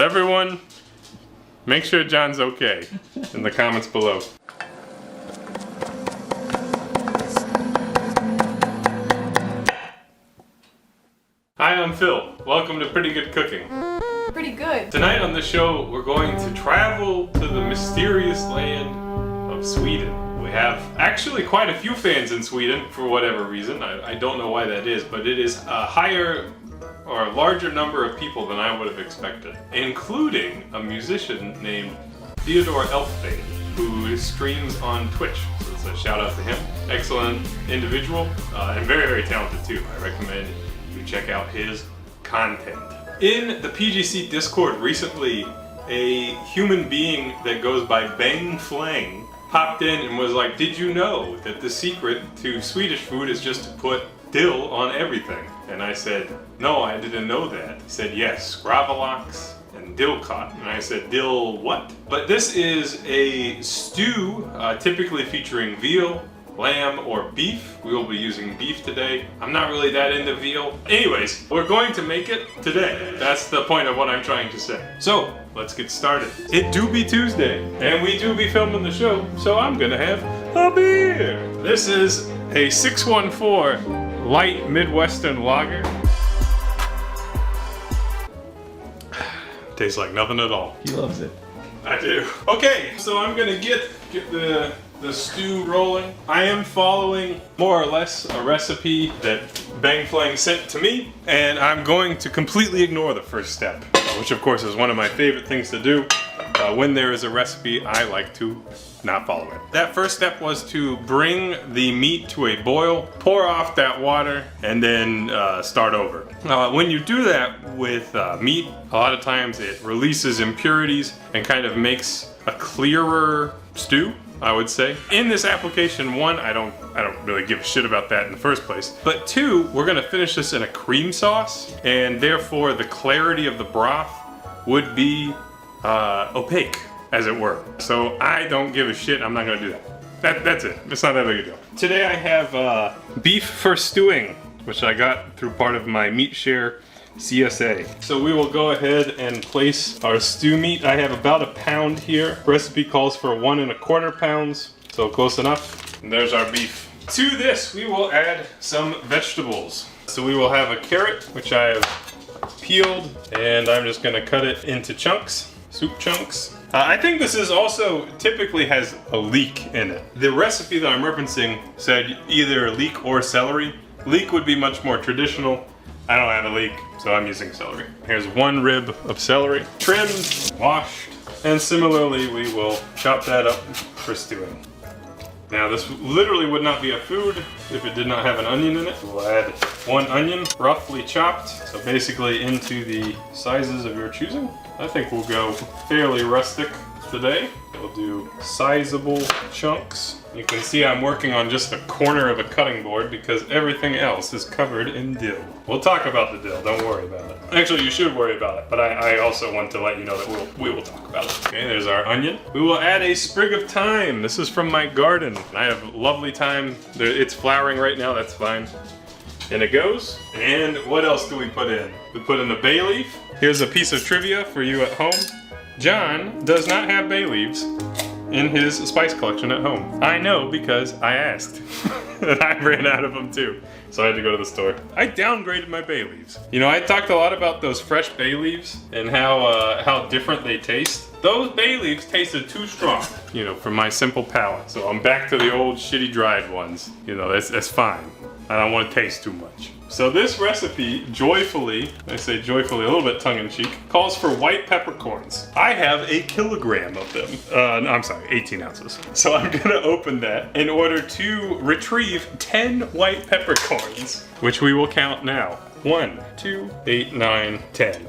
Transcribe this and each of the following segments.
Everyone, make sure John's okay in the comments below. Hi, I'm Phil. Welcome to Pretty Good Cooking. Pretty good. Tonight on the show, we're going to travel to the mysterious land of Sweden. We have actually quite a few fans in Sweden for whatever reason. I don't know why that is, but it is a higher or a larger number of people than I would have expected, including a musician named Theodore Elfbane, who streams on Twitch. So it's a shout out to him. Excellent individual and very, very talented too. I recommend you check out his content. In the PGC Discord recently, a human being that goes by Bang Flang popped in and was like, did you know that the secret to Swedish food is just to put dill on everything? And I said, no, I didn't know that. He said, yes, gravlax and Dillkött. And I said, dill what? But this is a stew typically featuring veal, lamb, or beef. We will be using beef today. I'm not really that into veal. Anyways, we're going to make it today. That's the point of what I'm trying to say. So, let's get started. It do be Tuesday, and we do be filming the show, so I'm gonna have a beer. This is a 614 light Midwestern lager. Tastes like nothing at all. He loves it. I do. Okay, so I'm gonna get the stew rolling. I am following more or less a recipe that Bang Flang sent to me, and I'm going to completely ignore the first step, which of course is one of my favorite things to do. When there is a recipe, I like to not follow it. That first step was to bring the meat to a boil, pour off that water, and then start over. When you do that with meat, a lot of times it releases impurities and kind of makes a clearer stew, I would say. In this application, one, I don't really give a shit about that in the first place. But two, we're gonna finish this in a cream sauce, and therefore the clarity of the broth would be opaque, as it were. So I don't give a shit, I'm not gonna do that. That's it, it's not that big a deal. Today I have beef for stewing, which I got through part of my meat share CSA. So we will go ahead and place our stew meat. I have about a pound here. Recipe calls for 1 1/4 pounds, so close enough. And there's our beef. To this, we will add some vegetables. So we will have a carrot, which I have peeled, and I'm just gonna cut it into chunks, soup chunks. I think this is also typically has a leek in it. The recipe that I'm referencing said either leek or celery. Leek would be much more traditional. I don't have a leek, so I'm using celery. Here's 1 rib of celery, trimmed, washed, and similarly we will chop that up for stewing. Now this literally would not be a food if it did not have an onion in it. We'll add 1 onion, roughly chopped, so basically into the sizes of your choosing. I think we'll go fairly rustic today. We'll do sizable chunks. You can see I'm working on just the corner of a cutting board because everything else is covered in dill. We'll talk about the dill, don't worry about it. Actually, you should worry about it, but I also want to let you know that we will talk about it. Okay, there's our onion. We will add a sprig of thyme. This is from my garden. I have lovely thyme. It's flowering right now, that's fine. And it goes. And what else do we put in? We put in a bay leaf. Here's a piece of trivia for you at home. John does not have bay leaves in his spice collection at home. I know because I asked. And I ran out of them too. So I had to go to the store. I downgraded my bay leaves. You know, I talked a lot about those fresh bay leaves and how different they taste. Those bay leaves tasted too strong, you know, for my simple palate. So I'm back to the old shitty dried ones. You know, that's fine. I don't want to taste too much. So this recipe, joyfully, I say joyfully, a little bit tongue-in-cheek, calls for white peppercorns. I have 1 kilogram of them. No, I'm sorry, 18 ounces. So I'm gonna open that in order to retrieve 10 white peppercorns, which we will count now. 1, 2, 8, 9, 10.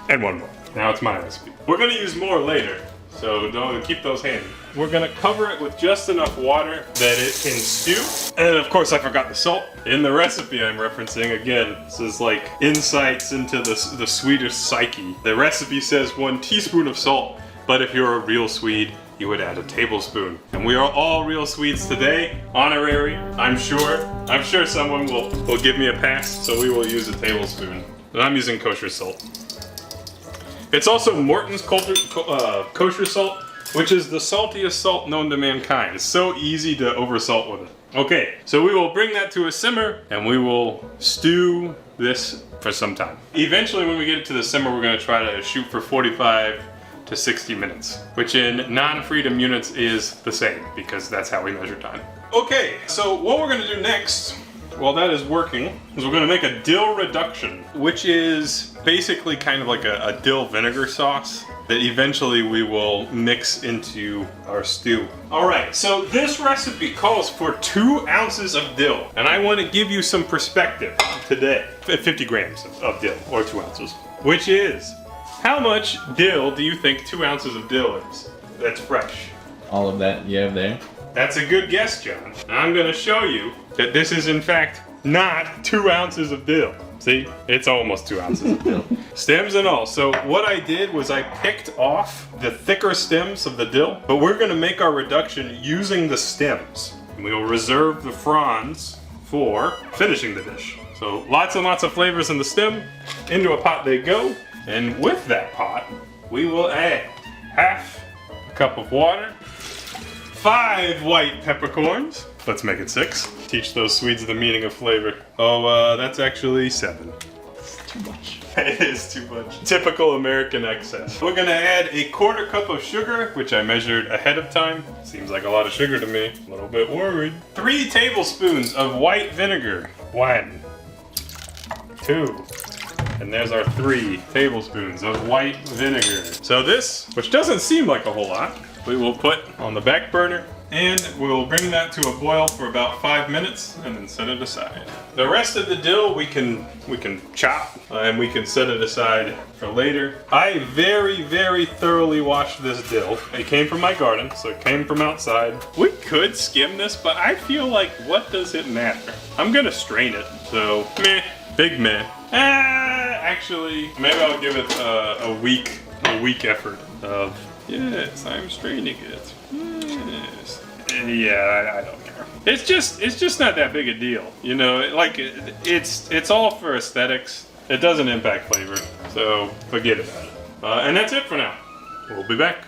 And 1 more. Now it's my recipe. We're gonna use more later, so don't keep those handy. We're gonna cover it with just enough water that it can stew. And of course I forgot the salt. In the recipe I'm referencing, again, this is like insights into the Swedish psyche. The recipe says 1 teaspoon of salt, but if you're a real Swede, you would add a tablespoon. And we are all real Swedes today, honorary, I'm sure. I'm sure someone will give me a pass, so we will use a tablespoon. But I'm using kosher salt. It's also Morton's kosher salt, which is the saltiest salt known to mankind. It's so easy to oversalt with it. Okay, so we will bring that to a simmer and we will stew this for some time. Eventually when we get it to the simmer, we're gonna try to shoot for 45 to 60 minutes, which in non-freedom units is the same because that's how we measure time. Okay, so what we're gonna do next, while that is working, is we're gonna make a dill reduction, which is basically kind of like a dill vinegar sauce that eventually we will mix into our stew. All right, so this recipe calls for 2 ounces of dill, and I want to give you some perspective today. 50 grams of dill, or 2 ounces, which is, how much dill do you think 2 ounces of dill is? That's fresh. All of that you have there? That's a good guess, John. I'm gonna show you that this is in fact not 2 ounces of dill. See, it's almost 2 ounces of dill. Stems and all. So what I did was I picked off the thicker stems of the dill, but we're gonna make our reduction using the stems. We will reserve the fronds for finishing the dish. So lots and lots of flavors in the stem. Into a pot they go. And with that pot, we will add half a cup of water, 5 white peppercorns. Let's make it 6. Teach those Swedes the meaning of flavor. Oh, that's actually 7. It's too much. It is too much. Typical American excess. We're gonna add a 1/4 cup of sugar, which I measured ahead of time. Seems like a lot of sugar to me. A little bit worried. 3 tablespoons of white vinegar. 1, 2, and there's our 3 tablespoons of white vinegar. So this, which doesn't seem like a whole lot, we will put on the back burner, and we'll bring that to a boil for about 5 minutes and then set it aside. The rest of the dill we can chop and we can set it aside for later. I very thoroughly washed this dill. It came from my garden, so it came from outside. We could skim this, but I feel like what does it matter? I'm gonna strain it, so meh, big meh. Actually, maybe I'll give it a week effort of, yes, I'm straining it. Yes. Yeah, I don't care. It's just not that big a deal. You know, like it's all for aesthetics. It doesn't impact flavor, so forget about it. And that's it for now. We'll be back.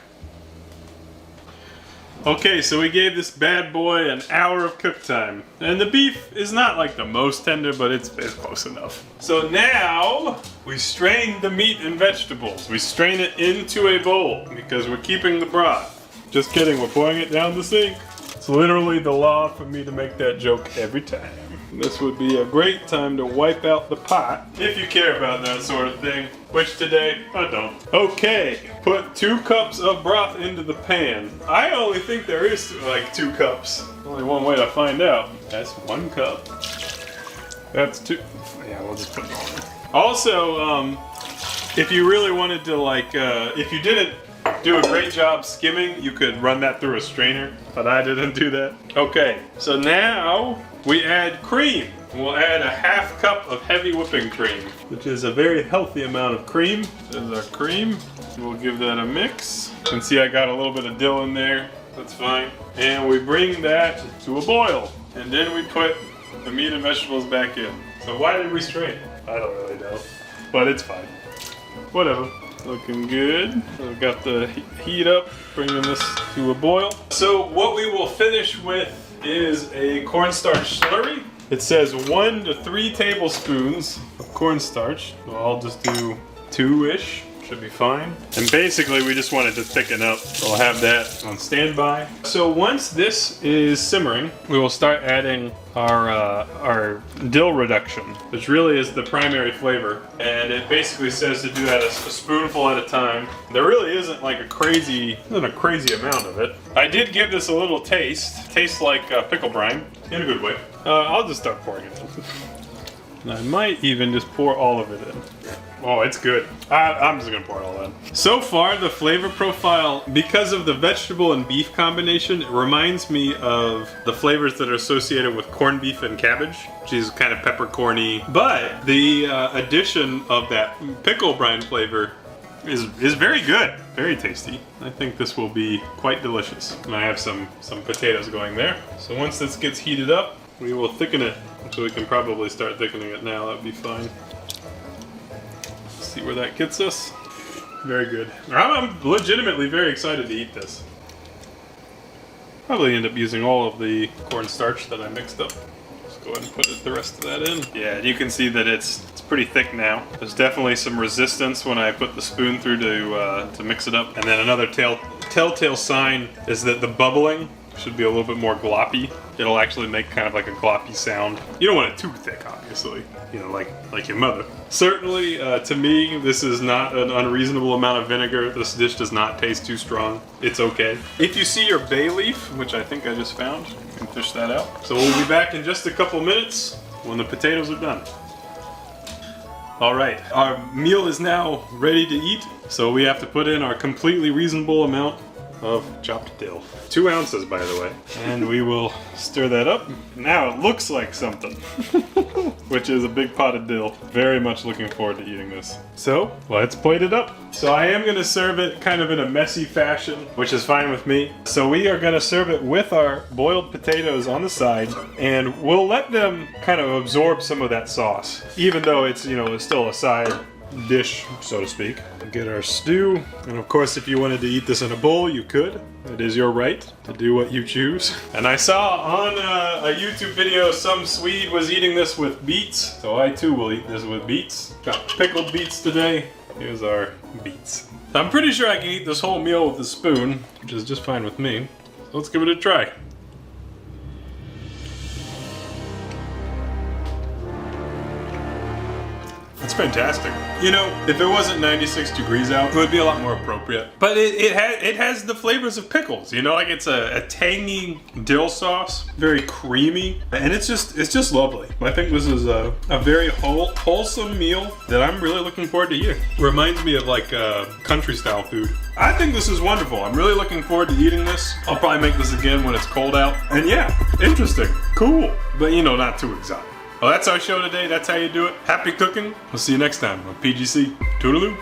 Okay, so we gave this bad boy an hour of cook time. And the beef is not like the most tender, but it's close enough. So now we strain the meat and vegetables. We strain it into a bowl because we're keeping the broth. Just kidding, we're pouring it down the sink. It's literally the law for me to make that joke every time. This would be a great time to wipe out the pot, if you care about that sort of thing, which today I don't. Okay, put 2 cups of broth into the pan. I only think there is like 2 cups. Only one way to find out. That's 1 cup. That's 2. Yeah, we'll just put it on. Also, if you really wanted to if you didn't do a great job skimming, you could run that through a strainer, but I didn't do that. Okay, so now we add cream. We'll add a 1/2 cup of heavy whipping cream, which is a very healthy amount of cream. There's our cream. We'll give that a mix. You can see I got a little bit of dill in there. That's fine. And we bring that to a boil. And then we put the meat and vegetables back in. So why did we strain it? I don't really know, but it's fine. Whatever. Looking good. So we've got the heat up, bringing this to a boil. So what we will finish with is a cornstarch slurry. It says 1 to 3 tablespoons of cornstarch. So I'll just do 2-ish. Should be fine. And basically we just want it to thicken up. So I'll have that on standby. So once this is simmering, we will start adding our dill reduction, which really is the primary flavor. And it basically says to do that a spoonful at a time. There really isn't like a crazy amount of it. I did give this a little taste. Tastes like pickle brine, in a good way. I'll just start pouring it in. And I might even just pour all of it in. Oh, it's good. I'm just gonna pour it all in. So far, the flavor profile, because of the vegetable and beef combination, it reminds me of the flavors that are associated with corned beef and cabbage, which is kind of peppercorny. But the addition of that pickle brine flavor is very good, very tasty. I think this will be quite delicious. And I have some potatoes going there. So once this gets heated up, we will thicken it. So we can probably start thickening it now. That'd be fine. See where that gets us. very good. I'm legitimately very excited to eat this. Probably end up using all of the cornstarch that I mixed up. Let's go ahead and put the rest of that in. Yeah, you can see that it's pretty thick now. There's definitely some resistance when I put the spoon through to mix it up. And then another telltale sign is that the bubbling should be a little bit more gloppy. It'll actually make kind of like a gloppy sound. You don't want it too thick, obviously. You know, like your mother. Certainly, to me, this is not an unreasonable amount of vinegar. This dish does not taste too strong. It's okay. If you see your bay leaf, which I think I just found, you can fish that out. So we'll be back in just a couple minutes when the potatoes are done. All right, our meal is now ready to eat. So we have to put in our completely reasonable amount of chopped dill. 2 ounces, by the way. And we will stir that up. Now it looks like something, which is a big pot of dill. Very much looking forward to eating this. So let's plate it up. So I am gonna serve it kind of in a messy fashion, which is fine with me. So we are gonna serve it with our boiled potatoes on the side, and we'll let them kind of absorb some of that sauce, even though it's, you know, it's still a side dish, so to speak. Get our stew, and of course if you wanted to eat this in a bowl, you could. It is your right to do what you choose. And I saw on a YouTube video some Swede was eating this with beets, so I too will eat this with beets. Got pickled beets today. Here's our beets. I'm pretty sure I can eat this whole meal with a spoon, which is just fine with me. So let's give it a try. It's fantastic. You know, if it wasn't 96 degrees out, it would be a lot more appropriate. But it has the flavors of pickles. You know, like it's a tangy dill sauce, very creamy, and it's just lovely. I think this is a very wholesome meal that I'm really looking forward to eating. Reminds me of like country style food. I think this is wonderful. I'm really looking forward to eating this. I'll probably make this again when it's cold out. And yeah, interesting, cool, but you know, not too exotic. Well, that's our show today. That's how you do it. Happy cooking. We'll see you next time on PGC. Toodaloo.